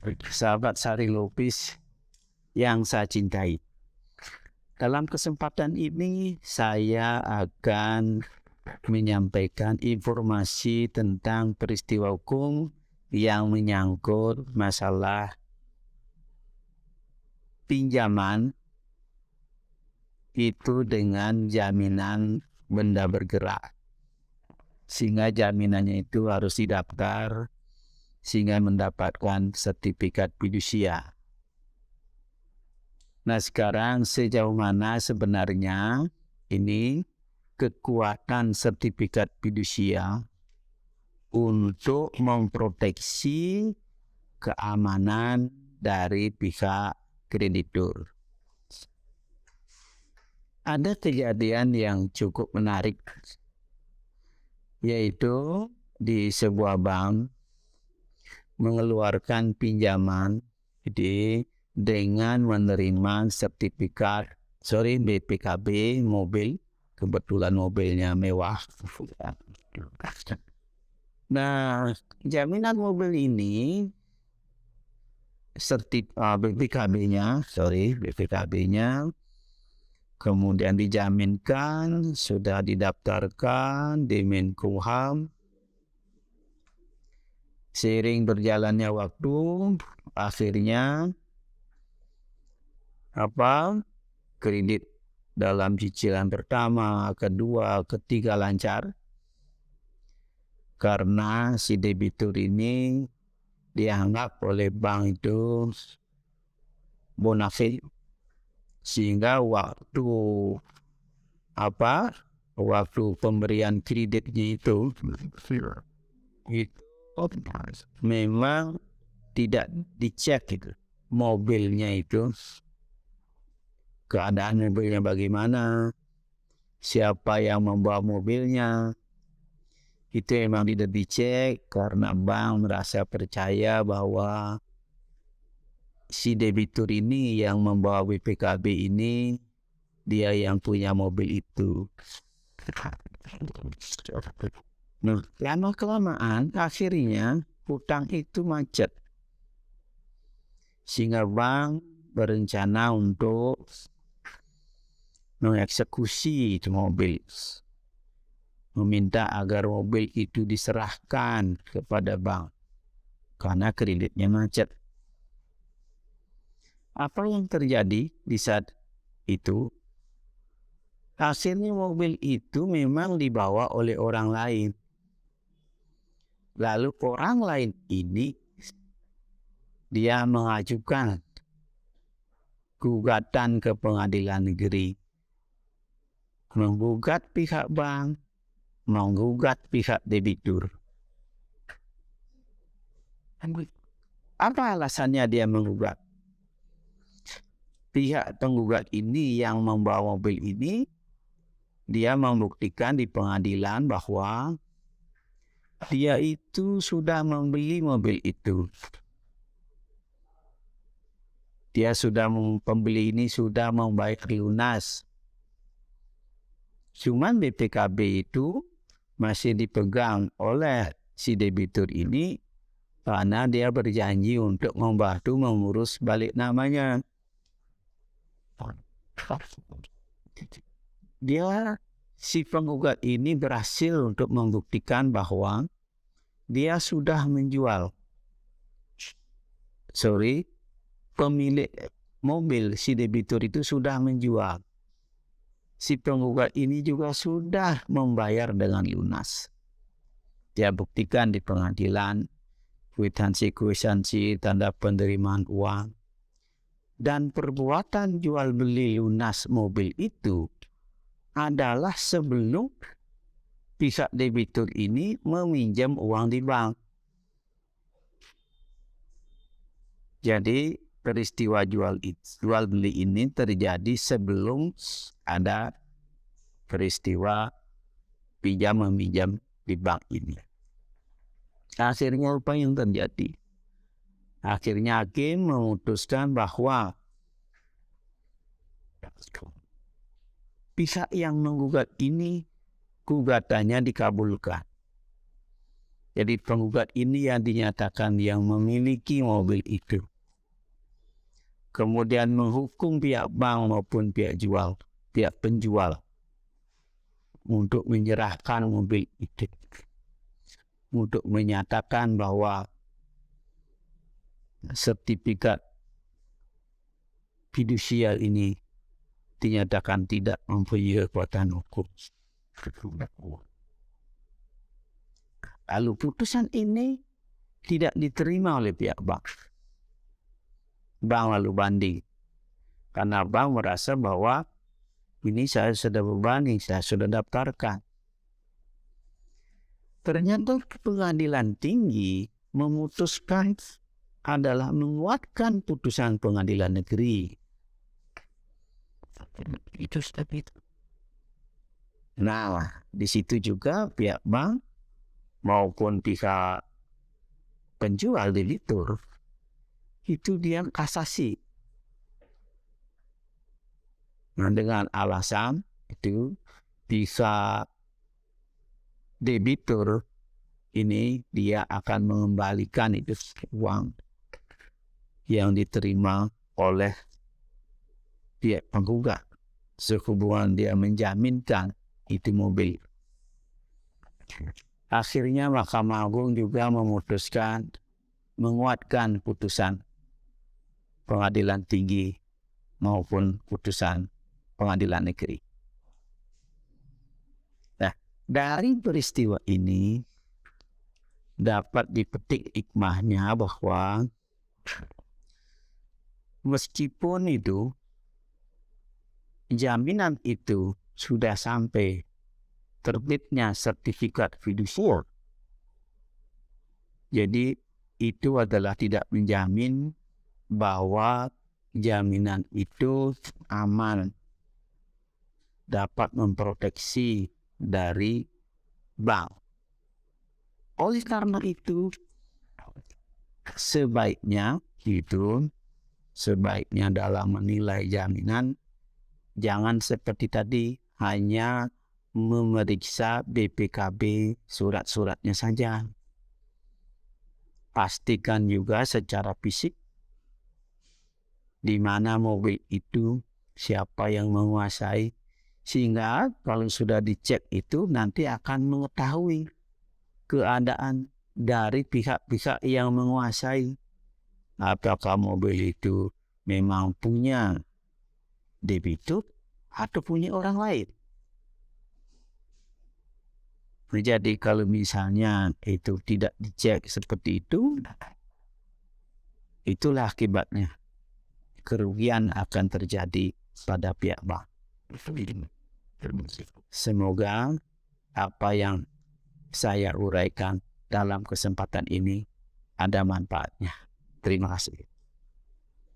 Sahabat Sari Lupis yang saya cintai. Dalam kesempatan ini saya akan menyampaikan informasi tentang peristiwa hukum yang menyangkut masalah pinjaman itu dengan jaminan benda bergerak. Sehingga jaminannya itu harus didaftar sehingga mendapatkan sertifikat fidusia. Nah, sekarang sejauh mana sebenarnya ini kekuatan sertifikat fidusia untuk memproteksi keamanan dari pihak kreditur. Ada kejadian yang cukup menarik, yaitu di sebuah bank mengeluarkan pinjaman dengan menerima sertifikat BPKB mobil. Kebetulan mobilnya mewah. Nah, jaminan mobil ini BPKB-nya kemudian dijaminkan, sudah didaftarkan di Menkumham. Seiring berjalannya waktu, akhirnya kredit dalam cicilan pertama, kedua, ketiga lancar, karena si debitur ini dianggap oleh bank itu bona fide, sehingga waktu pemberian kreditnya itu memang tidak dicek gitu. Mobilnya itu, keadaan mobilnya bagaimana, siapa yang membawa mobilnya, itu memang tidak dicek karena bank merasa percaya bahwa si debitur ini yang membawa BPKB ini, dia yang punya mobil itu. Nah, lama-kelamaan akhirnya hutang itu macet. Sehingga bank berencana untuk mengeksekusi itu mobil. Meminta agar mobil itu diserahkan kepada bank karena kreditnya macet. Apa yang terjadi di saat itu? Hasilnya mobil itu memang dibawa oleh orang lain. Lalu orang lain ini dia mengajukan gugatan ke pengadilan negeri, menggugat pihak bank, menggugat pihak debitur. Apa alasannya dia menggugat? Pihak penggugat ini yang membawa mobil ini, dia membuktikan di pengadilan bahwa dia itu sudah membeli mobil itu. Pembeli ini sudah membayar lunas. Cuman BPKB itu masih dipegang oleh si debitur ini karena dia berjanji untuk membantu mengurus balik namanya. Si penggugat ini berhasil untuk membuktikan bahwa dia sudah menjual. Pemilik mobil si debitur itu sudah menjual. Si penggugat ini juga sudah membayar dengan lunas. Dia buktikan di pengadilan, kwitansi, tanda penerimaan uang. Dan perbuatan jual beli lunas mobil itu adalah sebelum pihak debitur ini meminjam uang di bank. Jadi peristiwa jual beli ini terjadi sebelum ada peristiwa pinjam meminjam di bank ini. Akhirnya apa yang terjadi? Akhirnya hakim memutuskan bahwa pihak yang menggugat ini gugatannya dikabulkan. Jadi penggugat ini yang dinyatakan yang memiliki mobil itu. Kemudian menghukum pihak bank maupun pihak penjual untuk menyerahkan mobil itu. Untuk menyatakan bahwa sertifikat fidusial ini dinyatakan tidak mempunyai kekuatan hukum. Lalu putusan ini tidak diterima oleh pihak bank. Bank lalu banding. Karena bank merasa bahwa ini saya sudah berbanding, saya sudah daftarkan. Ternyata pengadilan tinggi memutuskan adalah menguatkan putusan pengadilan negeri. Itu seperti itu. Nah, di situ juga pihak bank maupun pihak penjual debitur itu dia kasasi. Nah, dengan alasan itu bisa debitur ini dia akan mengembalikan itu uang yang diterima oleh pihak penggugat sehubungan dia menjaminkan itu mobil. Akhirnya Mahkamah Agung juga memutuskan menguatkan putusan pengadilan tinggi maupun putusan pengadilan negeri. Nah, dari peristiwa ini dapat dipetik hikmahnya bahwa meskipun itu jaminan itu sudah sampai terbitnya sertifikat fidusial, jadi itu adalah tidak menjamin bahwa jaminan itu aman, dapat memproteksi dari bank. Oleh karena itu, sebaiknya dalam menilai jaminan jangan seperti tadi hanya memeriksa BPKB surat-suratnya saja. Pastikan juga secara fisik di mana mobil itu, siapa yang menguasai, sehingga kalau sudah dicek itu nanti akan mengetahui keadaan dari pihak-pihak yang menguasai. Apakah mobil itu memang punya debitur atau punya orang lain. Jadi kalau misalnya itu tidak dicek seperti itu, itulah akibatnya. Kerugian akan terjadi pada pihak bank. Semoga apa yang saya uraikan dalam kesempatan ini ada manfaatnya. Terima kasih.